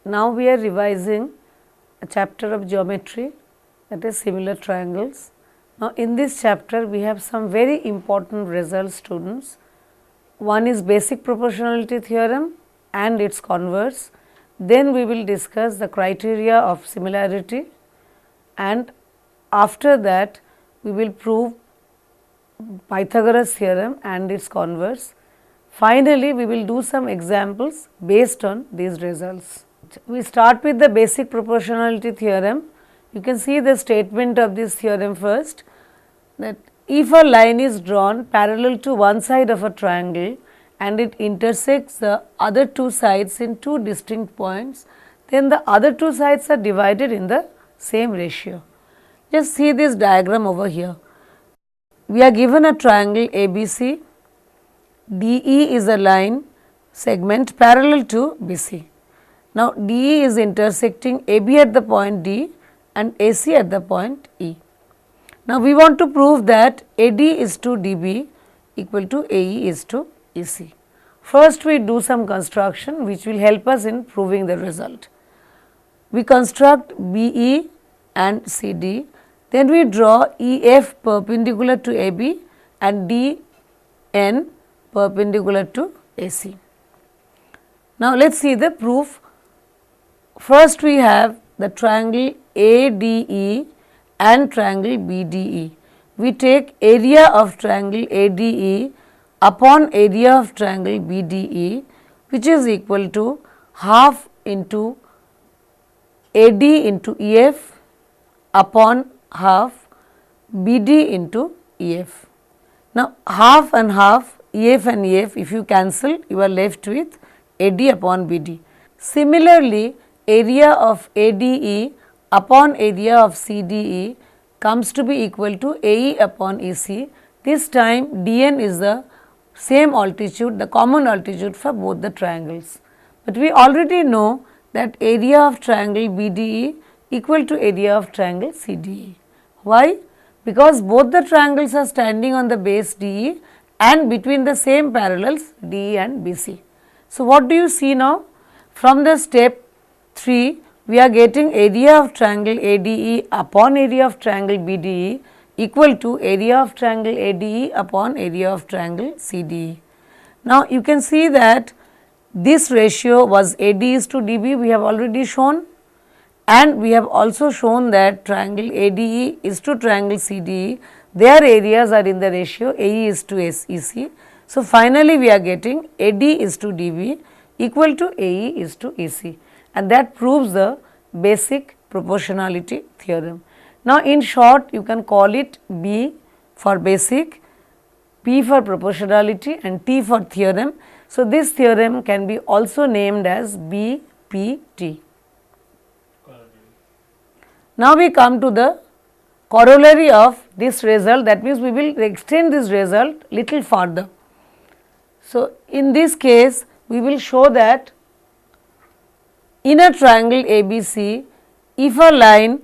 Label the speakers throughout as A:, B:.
A: Now we are revising a chapter of geometry, that is similar triangles. Now in this chapter we have some very important results, students. One is basic proportionality theorem and its converse. Then we will discuss the criteria of similarity, and after that we will prove Pythagoras theorem and its converse. Finally, we will do some examples based on these results. We start with the basic proportionality theorem. You can see the statement of this theorem first, that if a line is drawn parallel to one side of a triangle and it intersects the other two sides in two distinct points, then the other two sides are divided in the same ratio. Just see this diagram over here. We are given a triangle ABC. DE is a line segment parallel to BC. Now, DE is intersecting AB at the point D and AC at the point E. Now, we want to prove that AD is to DB equal to AE is to EC. First, we do some construction which will help us in proving the result. We construct BE and CD, then we draw EF perpendicular to AB and DN perpendicular to AC. Now, let us see the proof. First, we have the triangle ADE and triangle BDE. We take area of triangle ADE upon area of triangle BDE, which is equal to half into AD into EF upon half BD into EF. Now, half and half, EF and EF, if you cancel, you are left with AD upon BD. Similarly, area of ADE upon area of CDE comes to be equal to AE upon EC. This time DN is the same altitude, the common altitude for both the triangles. But we already know that area of triangle BDE equal to area of triangle CDE. Why? Because both the triangles are standing on the base DE and between the same parallels DE and BC. So, what do you see now? From the step 3, we are getting area of triangle ADE upon area of triangle BDE equal to area of triangle ADE upon area of triangle CDE. Now, you can see that this ratio was AD is to DB, we have already shown, and we have also shown that triangle ADE is to triangle CDE, their areas are in the ratio AE is to EC. So, finally, we are getting AD is to DB equal to AE is to EC, and that proves the basic proportionality theorem. Now, in short, you can call it B for basic, P for proportionality and T for theorem. So, this theorem can be also named as BPT. Now, we come to the corollary of this result, that means we will extend this result little further. So, in this case, we will show that in a triangle ABC, if a line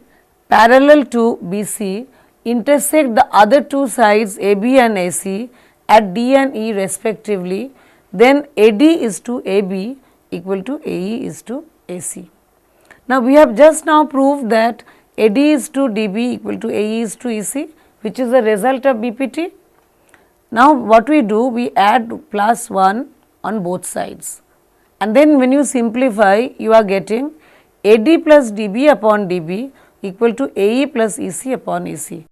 A: parallel to BC intersect the other two sides AB and AC at D and E respectively, then AD is to AB equal to AE is to AC. Now, we have just now proved that AD is to DB equal to AE is to EC, which is the result of BPT. Now, what we do? We add plus 1 on both sides, and then when you simplify, you are getting AD plus DB upon DB equal to AE plus EC upon EC.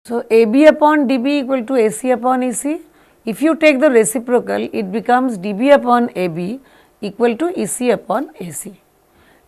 A: So, AB upon DB equal to AC upon EC. If you take the reciprocal, it becomes DB upon AB equal to EC upon AC.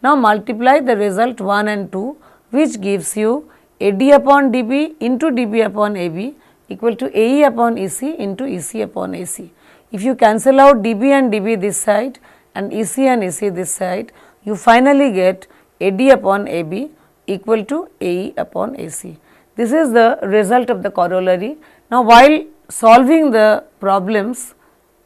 A: Now, multiply the result 1 and 2, which gives you AD upon DB into DB upon AB equal to AE upon EC into EC upon AC. If you cancel out DB and DB this side and EC and AC this side, you finally get AD upon AB equal to AE upon AC. This is the result of the corollary. Now, while solving the problems,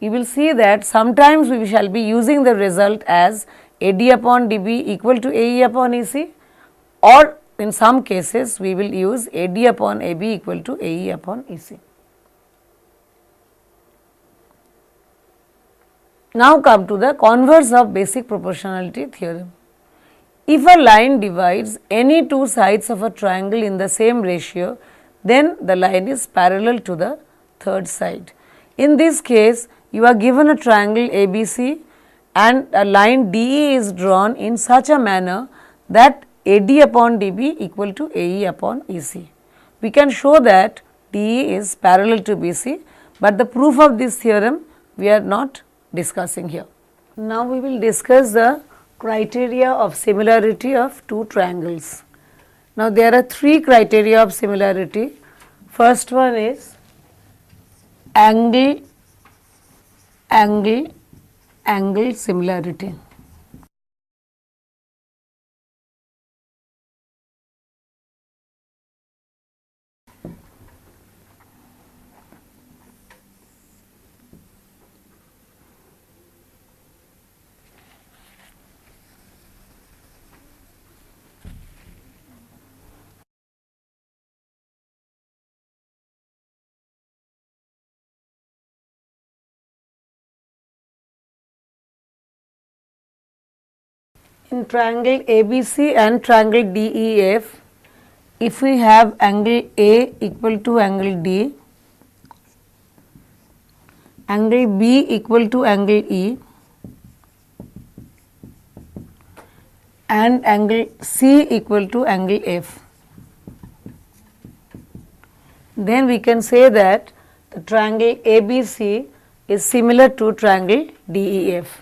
A: you will see that sometimes we shall be using the result as AD upon DB equal to AE upon EC, or in some cases we will use AD upon AB equal to AE upon EC. Now, come to the converse of basic proportionality theorem. If a line divides any two sides of a triangle in the same ratio, then the line is parallel to the third side. In this case, you are given a triangle ABC and a line DE is drawn in such a manner that AD upon DB equal to AE upon EC. We can show that DE is parallel to BC, but the proof of this theorem we are not discussing here. Now, we will discuss the criteria of similarity of two triangles. Now, there are three criteria of similarity. First one is angle similarity. In triangle ABC and triangle DEF, if we have angle A equal to angle D, angle B equal to angle E, and angle C equal to angle F, then we can say that the triangle ABC is similar to triangle DEF.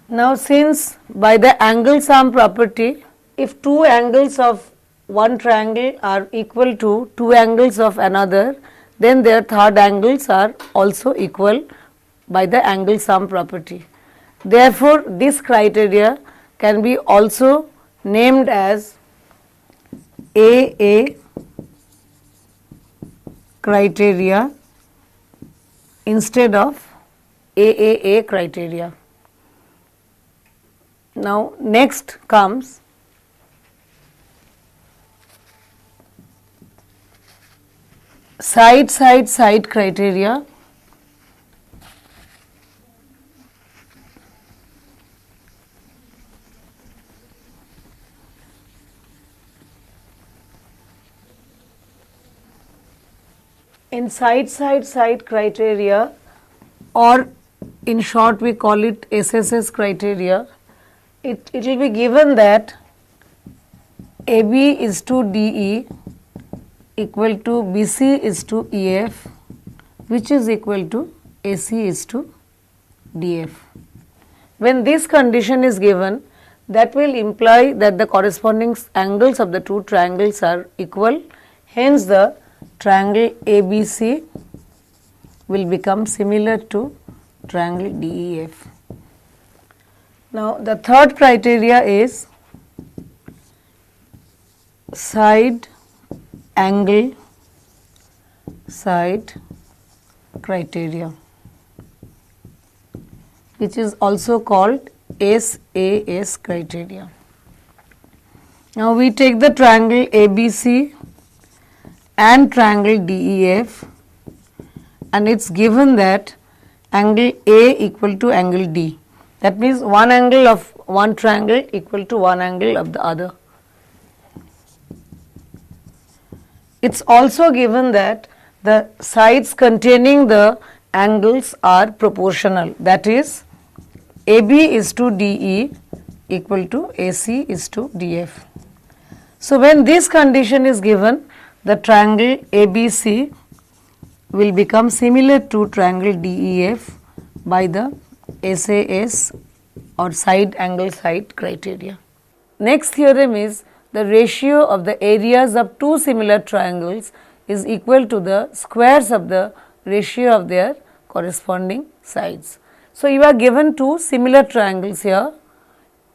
A: Now, since by the angle sum property, if two angles of one triangle are equal to two angles of another, then their third angles are also equal by the angle sum property. Therefore, this criteria can be also named as AA criteria instead of AAA criteria. Now, next comes side criteria. In side criteria, or in short we call it SSS criteria, it will be given that AB is to DE equal to BC is to EF, which is equal to AC is to DF. When this condition is given, that will imply that the corresponding angles of the two triangles are equal, hence the triangle ABC will become similar to triangle DEF. Now, the third criteria is side criteria, which is also called SAS criteria. Now, we take the triangle ABC and triangle DEF, and it is given that angle A equal to angle D. That means one angle of one triangle equal to one angle of the other. It is also given that the sides containing the angles are proportional, that is AB is to DE equal to AC is to DF. So, when this condition is given, the triangle ABC will become similar to triangle DEF by the SAS or side criteria. Next theorem is the ratio of the areas of two similar triangles is equal to the squares of the ratio of their corresponding sides. So, you are given two similar triangles here,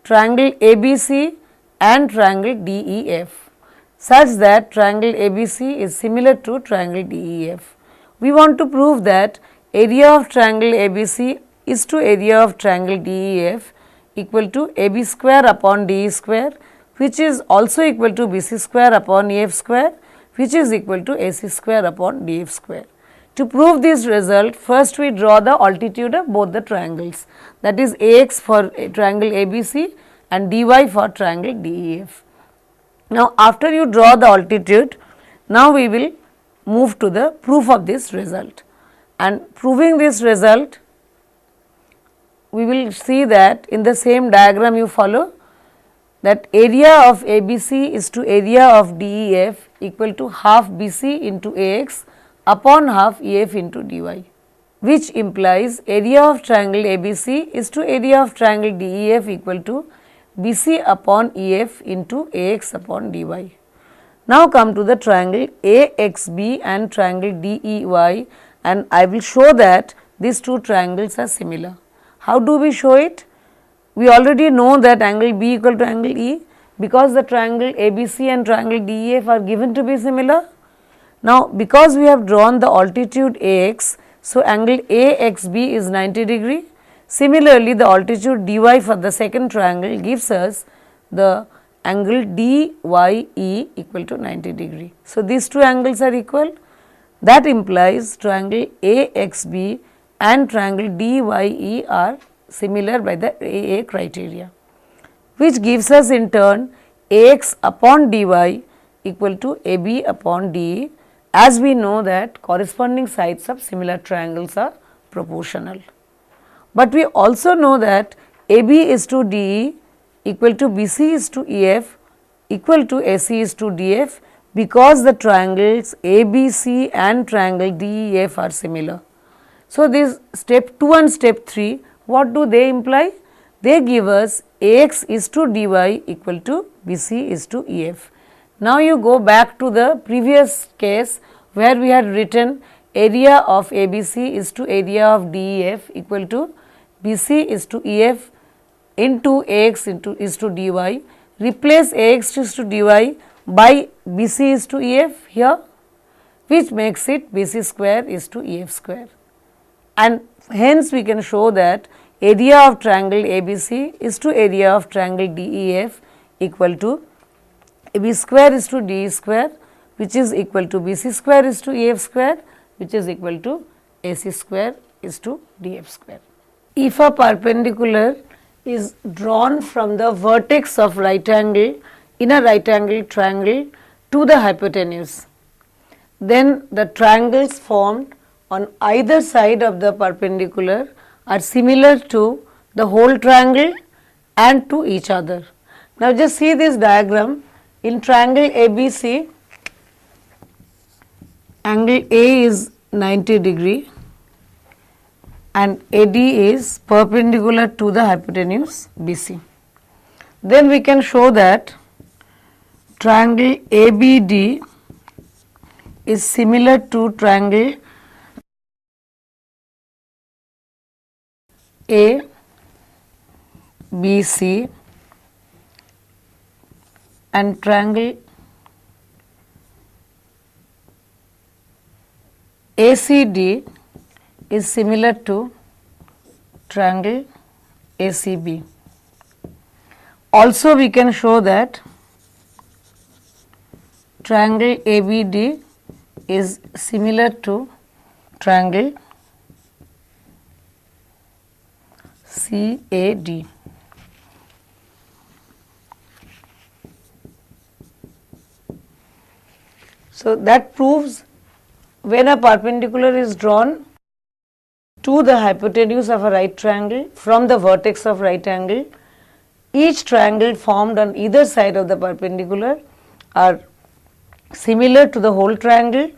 A: triangle ABC and triangle DEF, such that triangle ABC is similar to triangle DEF. We want to prove that area of triangle ABC is to area of triangle DEF equal to AB square upon DE square, which is also equal to BC square upon EF square, which is equal to AC square upon DF square. To prove this result, first we draw the altitude of both the triangles, that is AX for triangle ABC and DY for triangle DEF. Now, after you draw the altitude, now we will move to the proof of this result, and proving this result, we will see that in the same diagram you follow, that area of ABC is to area of DEF equal to half BC into AX upon half EF into DY, which implies area of triangle ABC is to area of triangle DEF equal to BC upon EF into AX upon DY. Now, come to the triangle AXB and triangle DEY, and I will show that these two triangles are similar. How do we show it? We already know that angle B equal to angle E, because the triangle ABC and triangle DEF are given to be similar. Now, because we have drawn the altitude AX, so angle AXB is 90 degree. Similarly, the altitude DY for the second triangle gives us the angle DYE equal to 90 degree. So, these two angles are equal. That implies triangle AXB and triangle DYE are similar by the AA criteria, which gives us in turn AX upon DY equal to AB upon DE, as we know that corresponding sides of similar triangles are proportional. But we also know that AB is to DE equal to BC is to EF equal to AC is to DF, because the triangles ABC and triangle DEF are similar. So, this step 2 and step 3, what do they imply? They give us AX is to DY equal to BC is to EF. Now, you go back to the previous case where we had written area of ABC is to area of DEF equal to BC is to EF into AX is to DY. Replace AX is to DY by BC is to EF here, which makes it BC square is to EF square. And hence, we can show that area of triangle ABC is to area of triangle DEF equal to AB square is to DE square, which is equal to BC square is to EF square, which is equal to AC square is to DF square. If a perpendicular is drawn from the vertex of right angle in a right angle triangle to the hypotenuse, then the triangles formed on either side of the perpendicular are similar to the whole triangle and to each other. Now, just see this diagram. In triangle ABC, angle A is 90 degree and AD is perpendicular to the hypotenuse BC. Then we can show that triangle ABD is similar to triangle ABC and triangle ACD is similar to triangle ACB. Also, we can show that triangle ABD is similar to triangle CAD. So, that proves when a perpendicular is drawn to the hypotenuse of a right triangle from the vertex of right angle, each triangle formed on either side of the perpendicular are similar to the whole triangle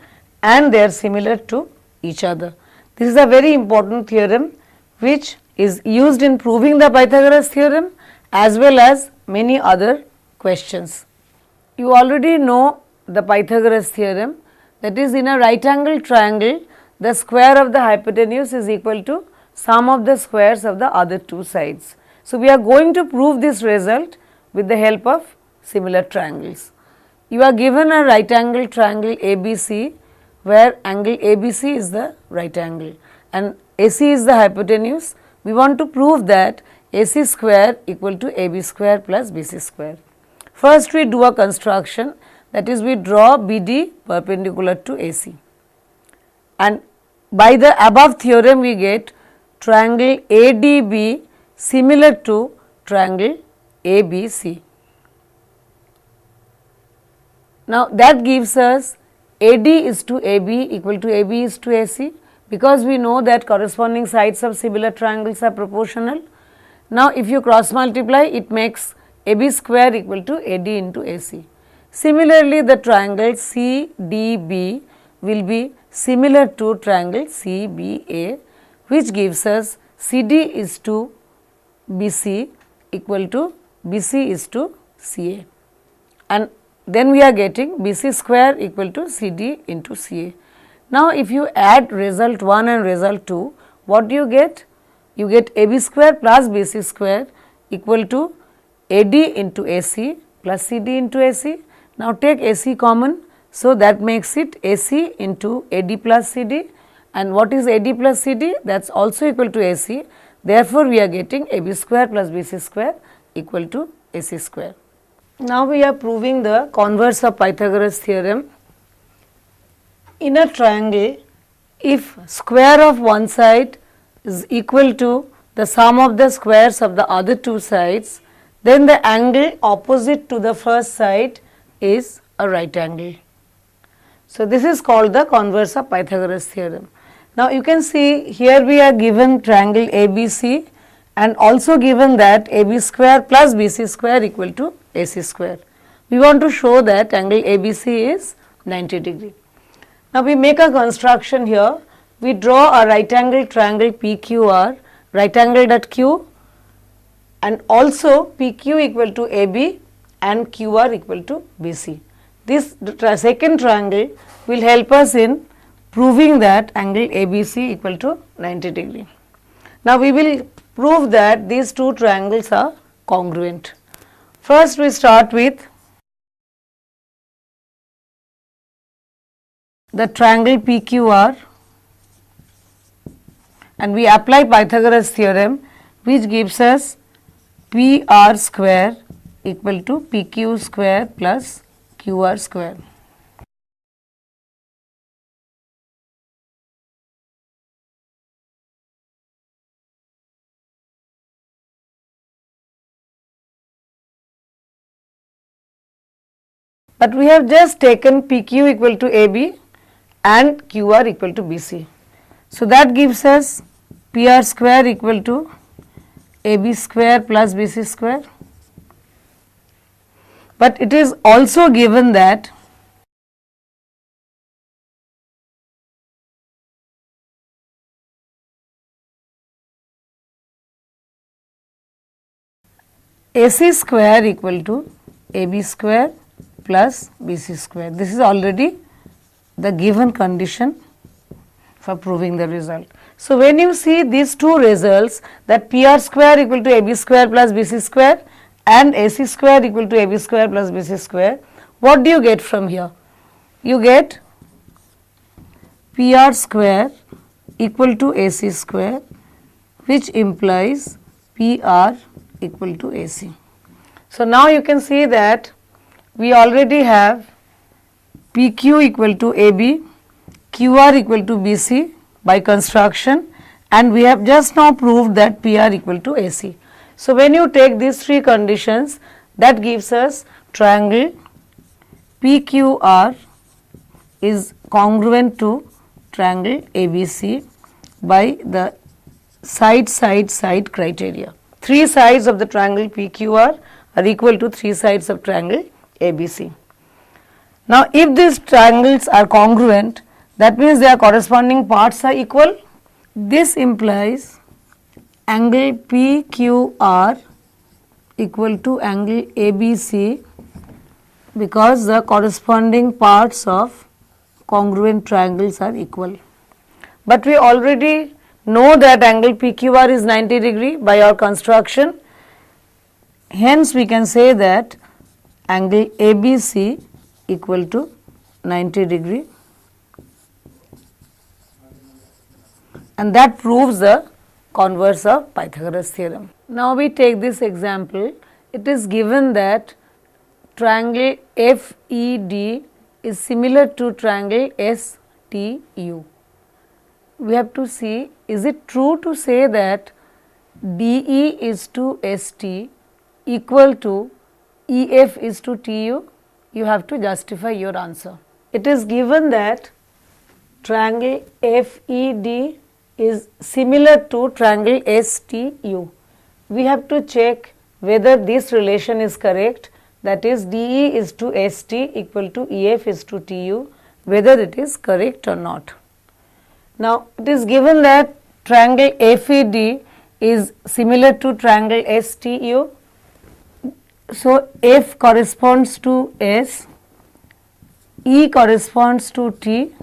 A: and they are similar to each other. This is a very important theorem which is used in proving the Pythagoras theorem as well as many other questions. You already know the Pythagoras theorem, that is, in a right angle triangle, the square of the hypotenuse is equal to sum of the squares of the other two sides. So, we are going to prove this result with the help of similar triangles. You are given a right angle triangle ABC, where angle ABC is the right angle and AC is the hypotenuse. We want to prove that AC square equal to AB square plus BC square. First, we do a construction that is we draw BD perpendicular to AC, and by the above theorem we get triangle ADB similar to triangle ABC. Now, that gives us AD is to AB equal to AB is to AC, because we know that corresponding sides of similar triangles are proportional. Now, if you cross multiply, it makes AB square equal to AD into AC. Similarly, the triangle CDB will be similar to triangle CBA, which gives us CD is to BC equal to BC is to CA, and then we are getting BC square equal to CD into CA. Now, if you add result 1 and result 2, what do you get? You get AB square plus BC square equal to AD into AC plus CD into AC. Now, take AC common, so that makes it AC into AD plus CD, and what is AD plus CD? That is also equal to AC. Therefore, we are getting AB square plus BC square equal to AC square. Now, we are proving the converse of Pythagoras theorem. In a triangle, if square of one side is equal to the sum of the squares of the other two sides, then the angle opposite to the first side is a right angle. So, this is called the converse of Pythagoras theorem. Now, you can see here we are given triangle ABC and also given that AB square plus BC square equal to AC square. We want to show that angle ABC is 90 degree. Now, we make a construction here. We draw a right angle triangle PQR, right angled at Q, and also PQ equal to AB and QR equal to BC. This second triangle will help us in proving that angle ABC equal to 90 degree. Now, we will prove that these two triangles are congruent. First, we start with the triangle PQR and we apply Pythagoras theorem, which gives us PR square equal to PQ square plus QR square. But we have just taken PQ equal to AB and QR equal to BC. So, that gives us PR square equal to AB square plus BC square. But it is also given that AC square equal to AB square plus BC square. This is already the given condition for proving the result. So, when you see these two results, that PR square equal to AB square plus BC square and AC square equal to AB square plus BC square, what do you get from here? You get PR square equal to AC square, which implies PR equal to AC. So, now you can see that we already have PQ equal to AB, QR equal to BC by construction, and we have just now proved that PR equal to AC. So, when you take these three conditions, that gives us triangle PQR is congruent to triangle ABC by the side criteria. Three sides of the triangle PQR are equal to three sides of triangle ABC. Now, if these triangles are congruent, that means their corresponding parts are equal. This implies angle PQR equal to angle ABC because the corresponding parts of congruent triangles are equal. But we already know that angle PQR is 90 degree by our construction. Hence, we can say that angle ABC equal to 90 degree, and that proves the converse of Pythagoras theorem. Now, we take this example. It is given that triangle FED is similar to triangle STU. We have to see, is it true to say that DE is to ST equal to EF is to TU? You have to justify your answer. It is given that triangle FED is similar to triangle STU. We have to check whether this relation is correct, that is DE is to ST equal to EF is to TU, whether it is correct or not. Now, it is given that triangle FED is similar to triangle STU. So, F corresponds to S, E corresponds to T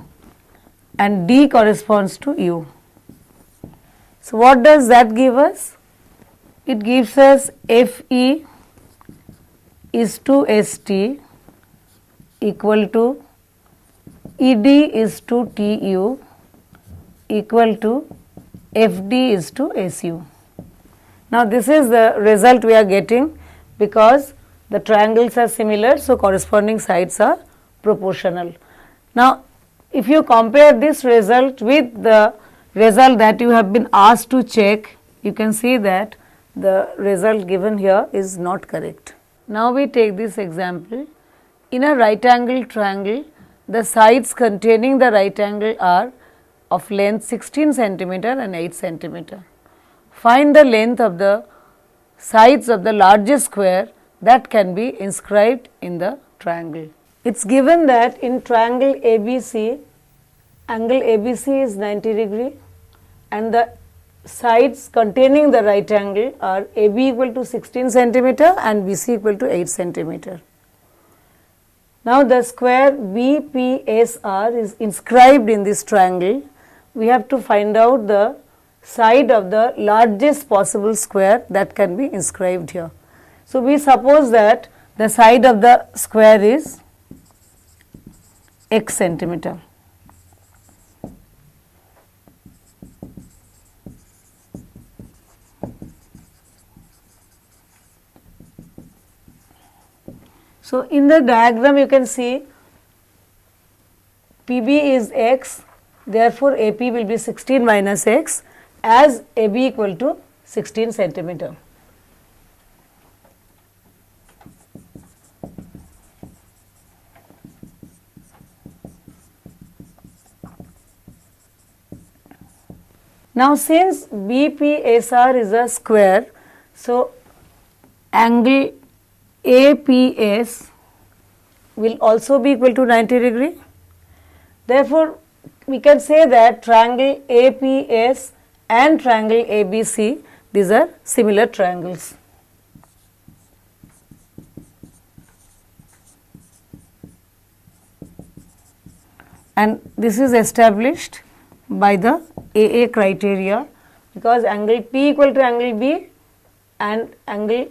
A: and D corresponds to U. So, what does that give us? It gives us FE is to ST equal to ED is to TU equal to FD is to SU. Now, this is the result we are getting because the triangles are similar, so corresponding sides are proportional. Now, if you compare this result with the result that you have been asked to check, you can see that the result given here is not correct. Now, we take this example. In a right angle triangle, the sides containing the right angle are of length 16 centimeter and 8 centimeter. Find the length of the sides of the largest square that can be inscribed in the triangle. It is given that in triangle ABC, angle ABC is 90 degree and the sides containing the right angle are AB equal to 16 centimeter and BC equal to 8 centimeter. Now, the square BPSR is inscribed in this triangle. We have to find out the side of the largest possible square that can be inscribed here. So, we suppose that the side of the square is x centimeter. So, in the diagram you can see PB is x, therefore, AP will be 16 minus x as AB equal to 16 centimeter. Now, since BPSR is a square, so angle APS will also be equal to 90 degree. Therefore, we can say that triangle APS and triangle ABC, these are similar triangles. And this is established by the AA criteria, because angle P equal to angle B and angle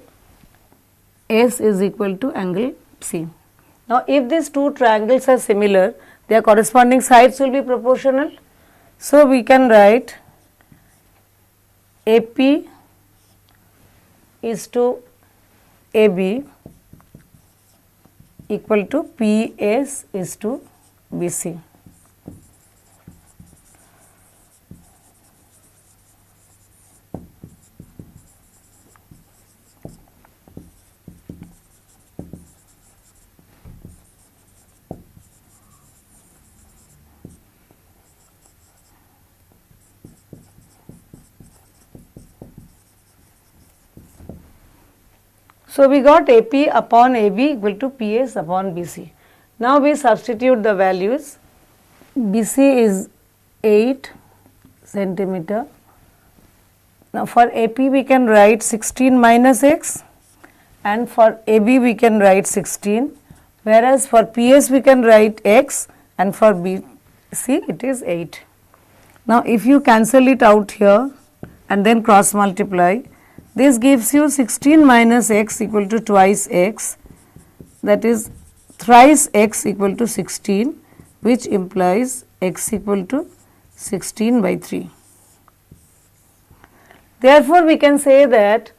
A: S is equal to angle C. Now, if these two triangles are similar, their corresponding sides will be proportional. So, we can write AP is to AB equal to PS is to BC. So, we got AP upon AB equal to PS upon BC. Now, we substitute the values. BC is 8 centimeter. Now, for AP we can write 16 minus x and for AB we can write 16, whereas for PS we can write x and for BC it is 8. Now, if you cancel it out here and then cross multiply, this gives you 16 minus x equal to twice x, that is thrice x equal to 16, which implies x equal to 16 by 3. Therefore, we can say that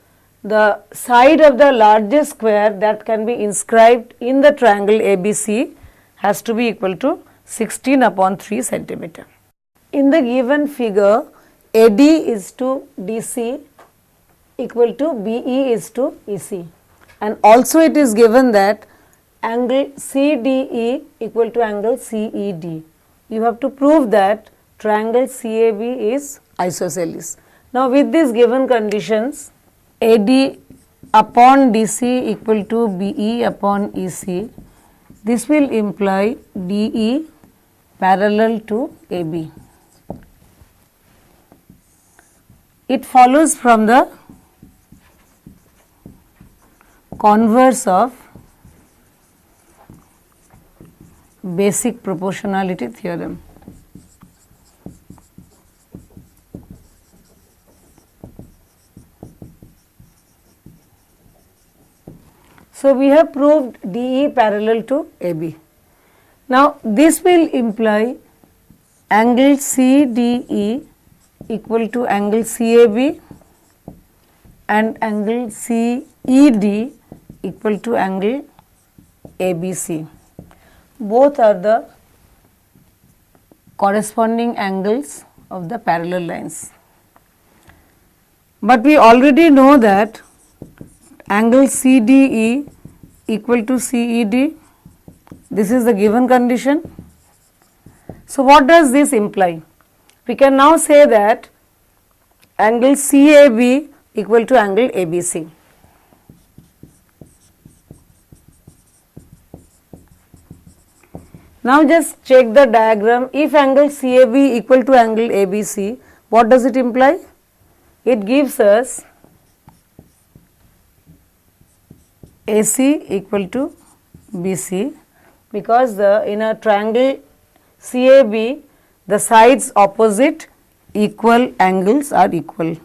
A: the side of the largest square that can be inscribed in the triangle ABC has to be equal to 16 upon 3 centimeter. In the given figure, AD is to DC equal to BE is to EC, and also it is given that angle CDE equal to angle CED. You have to prove that triangle CAB is isosceles. Now, with these given conditions, AD upon DC equal to BE upon EC, this will imply DE parallel to AB. It follows from the converse of basic proportionality theorem. So, we have proved DE parallel to AB. Now, this will imply angle CDE equal to angle CAB and angle CED equal to angle ABC. Both are the corresponding angles of the parallel lines. But we already know that angle CDE equal to CED, this is the given condition. So, what does this imply? We can now say that angle CAB equal to angle ABC. Now, just check the diagram. If angle CAB equal to angle ABC, what does it imply? It gives us AC equal to BC, because in a triangle CAB, the sides opposite equal angles are equal.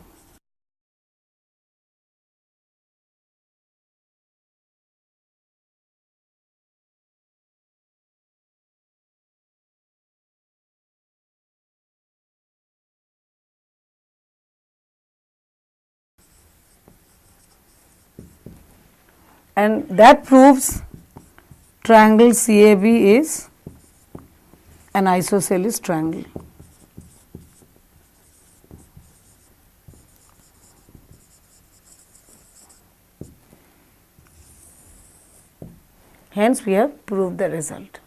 A: And that proves triangle CAB is an isosceles triangle. Hence, we have proved the result.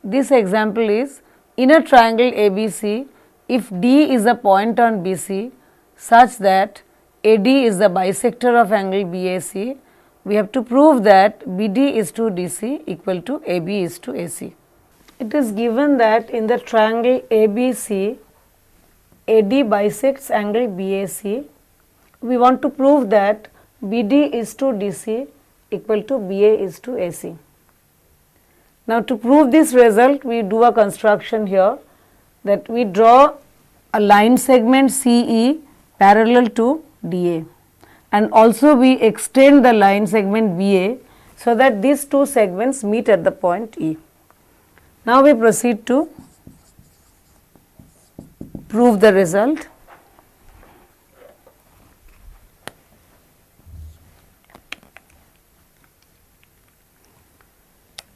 A: This example is, in a triangle ABC, if D is a point on BC such that AD is the bisector of angle BAC, we have to prove that BD is to DC equal to AB is to AC. It is given that in the triangle ABC, AD bisects angle BAC. We want to prove that BD is to DC equal to BA is to AC. Now, to prove this result, we do a construction here, that we draw a line segment CE parallel to DA, and also we extend the line segment BA so that these two segments meet at the point E. Now, we proceed to prove the result.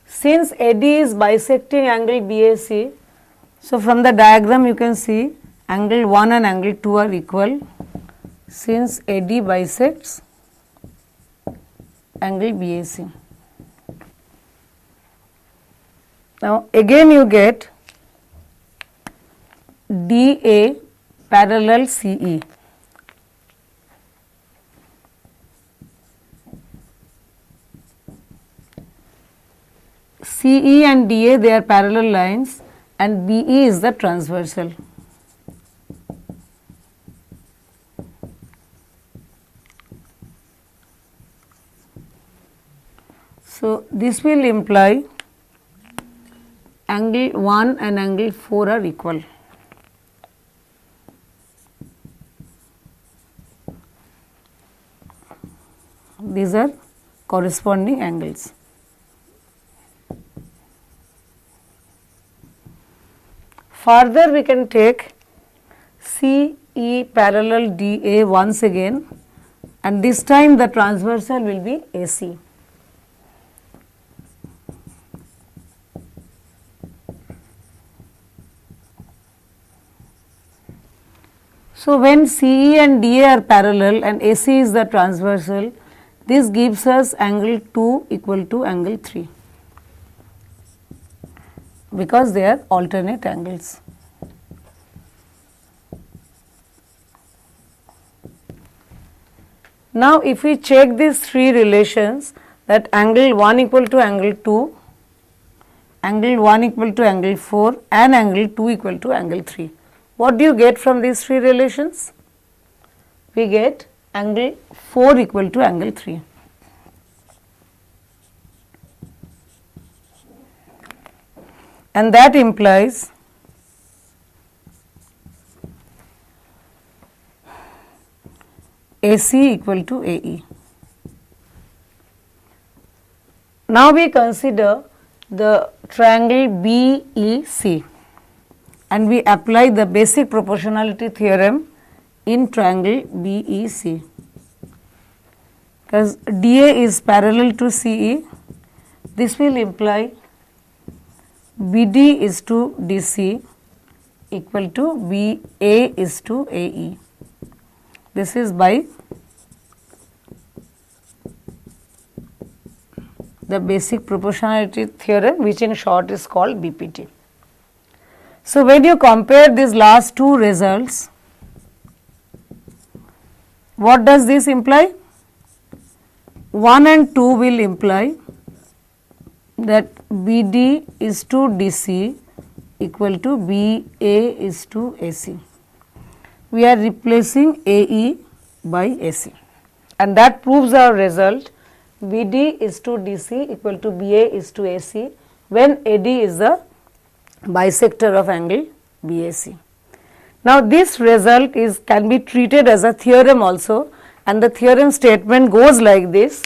A: Since AD is bisecting angle BAC, so from the diagram you can see angle 1 and angle 2 are equal, since AD bisects angle BAC. Now, again you get DA parallel CE. CE and DA, they are parallel lines, and BE is the transversal. So, this will imply angle 1 and angle 4 are equal. These are corresponding angles. Further, we can take CE parallel DA once again and this time the transversal will be AC. So, when CE and DA are parallel and AC is the transversal, this gives us angle 2 equal to angle 3, because they are alternate angles. Now, if we check these three relations, that angle 1 equal to angle 2, angle 1 equal to angle 4 and angle 2 equal to angle 3. What do you get from these three relations? We get angle 4 equal to angle 3. And that implies AC equal to AE. Now, we consider the triangle BEC and we apply the basic proportionality theorem in triangle BEC, because DA is parallel to CE. This will imply BD is to DC equal to BA is to AE. This is by the basic proportionality theorem, which in short is called BPT. So, when you compare these last two results, what does this imply? 1 and 2 will imply that BD is to DC equal to BA is to AC. We are replacing AE by AC, and that proves our result. BD is to DC equal to BA is to AC when AD is the bisector of angle BAC. Now, this result can be treated as a theorem also, and the theorem statement goes like this: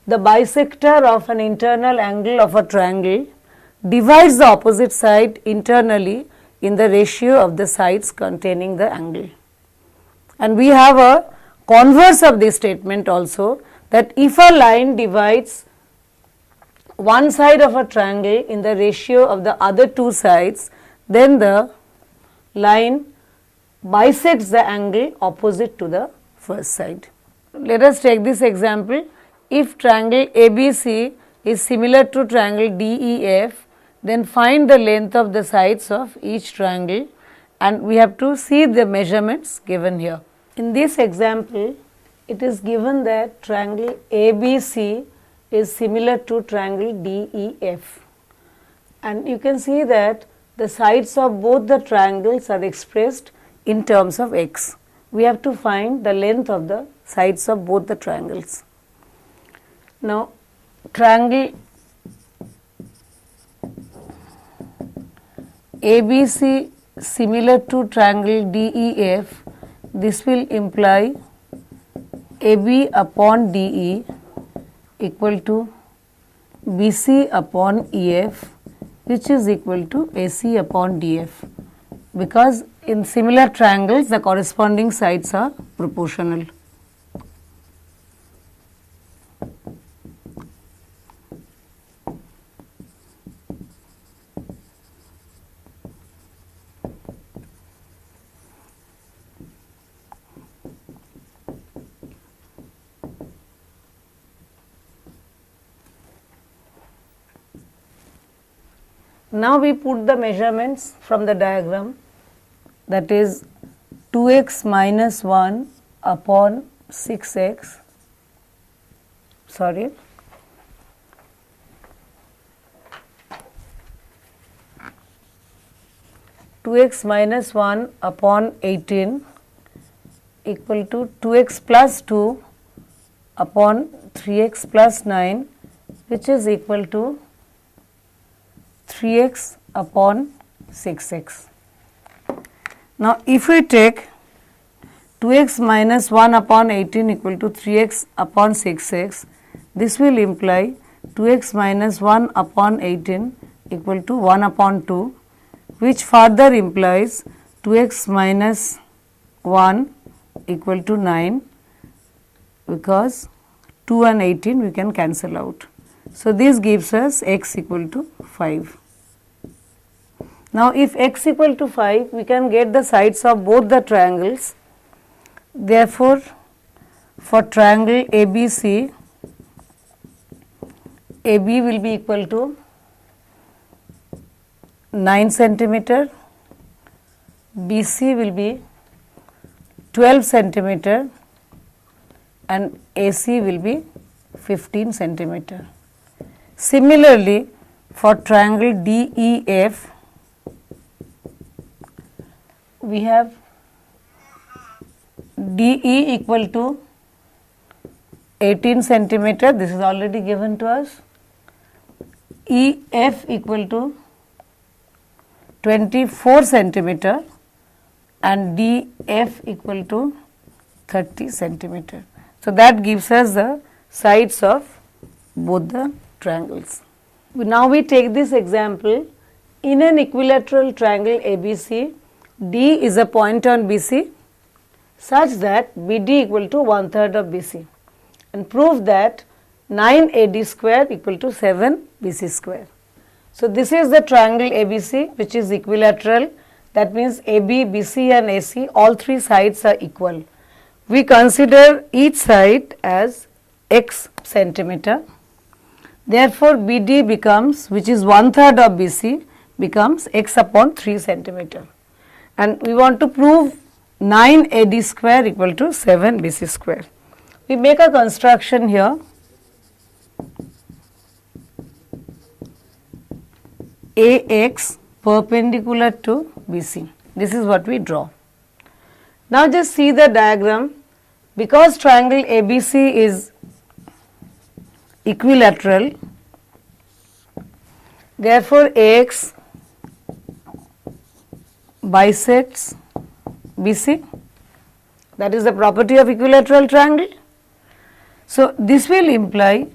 A: the bisector of an internal angle of a triangle divides the opposite side internally in the ratio of the sides containing the angle. And we have a converse of this statement also, that if a line divides one side of a triangle in the ratio of the other two sides, then the line bisects the angle opposite to the first side. Let us take this example. If triangle ABC is similar to triangle DEF, then find the length of the sides of each triangle, and we have to see the measurements given here. In this example, it is given that triangle ABC is similar to triangle DEF, and you can see that the sides of both the triangles are expressed in terms of x. We have to find the length of the sides of both the triangles. Now, triangle ABC similar to triangle DEF, this will imply AB upon DE equal to BC upon EF, which is equal to AC upon DF, because in similar triangles the corresponding sides are proportional. Now, we put the measurements from the diagram, that is 2x minus 1 upon 6x, 2x minus 1 upon 18 equal to 2x plus 2 upon 3x plus 9, which is equal to 3x upon 6x. Now, if we take 2x minus 1 upon 18 equal to 3x upon 6x, this will imply 2x minus 1 upon 18 equal to 1 upon 2, which further implies 2x minus 1 equal to 9 because 2 and 18 we can cancel out. So, this gives us x equal to 5. Now, if x equal to 5, we can get the sides of both the triangles. Therefore, for triangle ABC, AB will be equal to 9 centimeter, BC will be 12 centimeter and AC will be 15 centimeter. Similarly, for triangle DEF, we have DE equal to 18 centimeter, this is already given to us, EF equal to 24 centimeter and DF equal to 30 centimeter. So, that gives us the sides of both the triangles. Now, we take this example. In an equilateral triangle ABC, D is a point on BC such that BD equal to 1/3 of BC, and prove that 9 AD square equal to 7 BC square. So, this is the triangle ABC which is equilateral, that means AB, BC and AC all three sides are equal. We consider each side as x centimeter. Therefore, BD becomes, which is 1/3 of BC, becomes x upon 3 centimeter, and we want to prove 9 AD square equal to 7 BC square. We make a construction here. AX perpendicular to BC. This is what we draw. Now, just see the diagram. Because triangle ABC is equilateral, therefore, AX bisects BC, that is the property of equilateral triangle. So, this will imply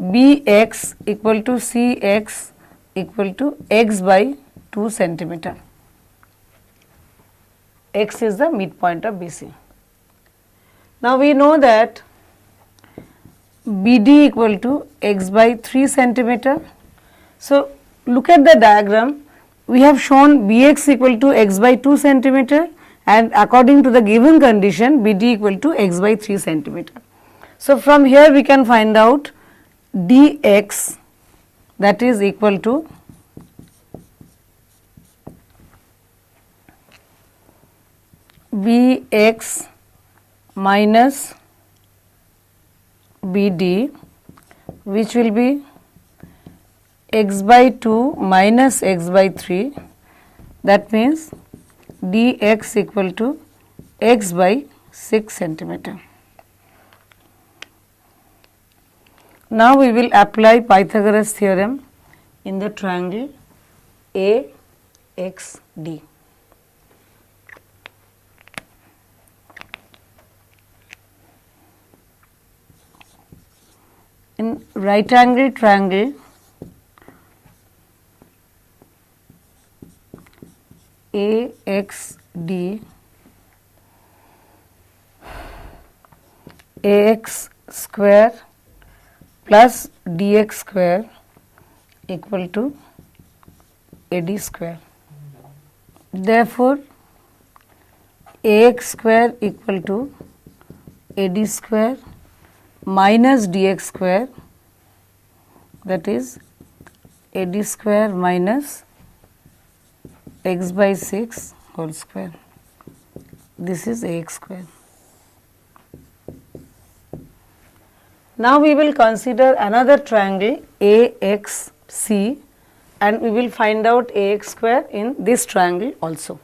A: BX equal to CX equal to x by 2 centimeter. X is the midpoint of BC. Now, we know that BD equal to x by 3 centimeter. So, look at the diagram. We have shown BX equal to x by 2 centimeter, and according to the given condition BD equal to x by 3 centimeter. So, from here we can find out dx, that is equal to Bx minus BD, which will be x by 2 minus x by 3, that means dx equal to x by 6 centimeter. Now, we will apply Pythagoras theorem in the triangle AXD. In right angle triangle AXD, AX square plus DX square equal to AD square. Therefore, AX square equal to AD square minus dx square, that is AD square minus x by 6 whole square. This is AX square. Now, we will consider another triangle AXC, and we will find out AX square in this triangle also.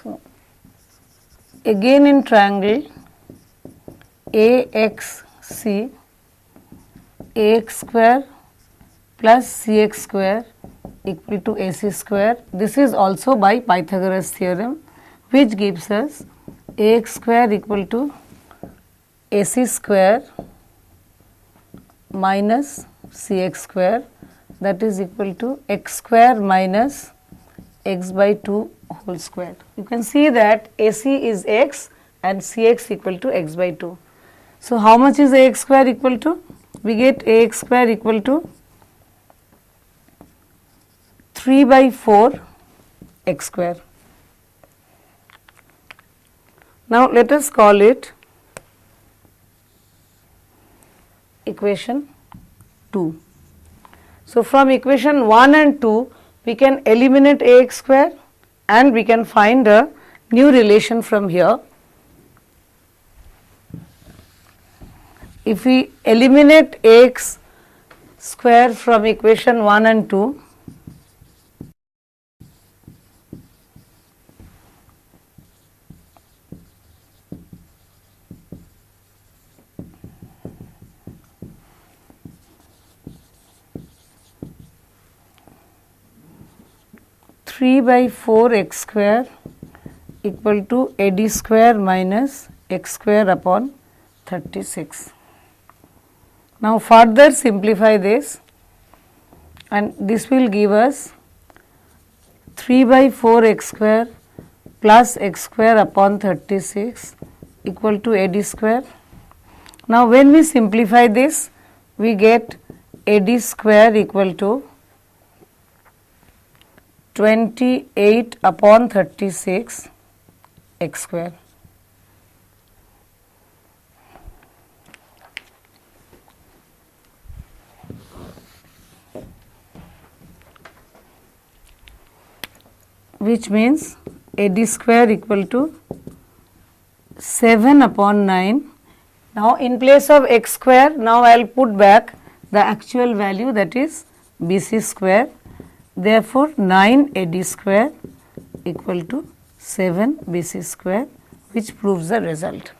A: So, again in triangle AXC, AX square plus CX square equal to AC square. This is also by Pythagoras theorem, which gives us AX square equal to AC square minus CX square that is equal to x square minus x by 2 whole square. You can see that AC is x and Cx equal to x by 2. So, how much is Ax square equal to? We get Ax square equal to 3 by 4 x square. Now, let us call it equation 2. So, from equation 1 and 2, we can eliminate Ax square and we can find a new relation from here. If we eliminate Ax square from equation 1 and 2, (3 by 4 x square) equal to AD square minus x square upon 36. Now, further simplify this and this will give us 3 by 4 x square plus x square upon 36 equal to AD square. Now, when we simplify this, we get AD square equal to 28 upon 36 x square. Which means AD square equal to 7 upon 9. Now, in place of x square, now I will put back the actual value, that is BC square. Therefore, 9 AD square equal to 7 BC square, which proves the result.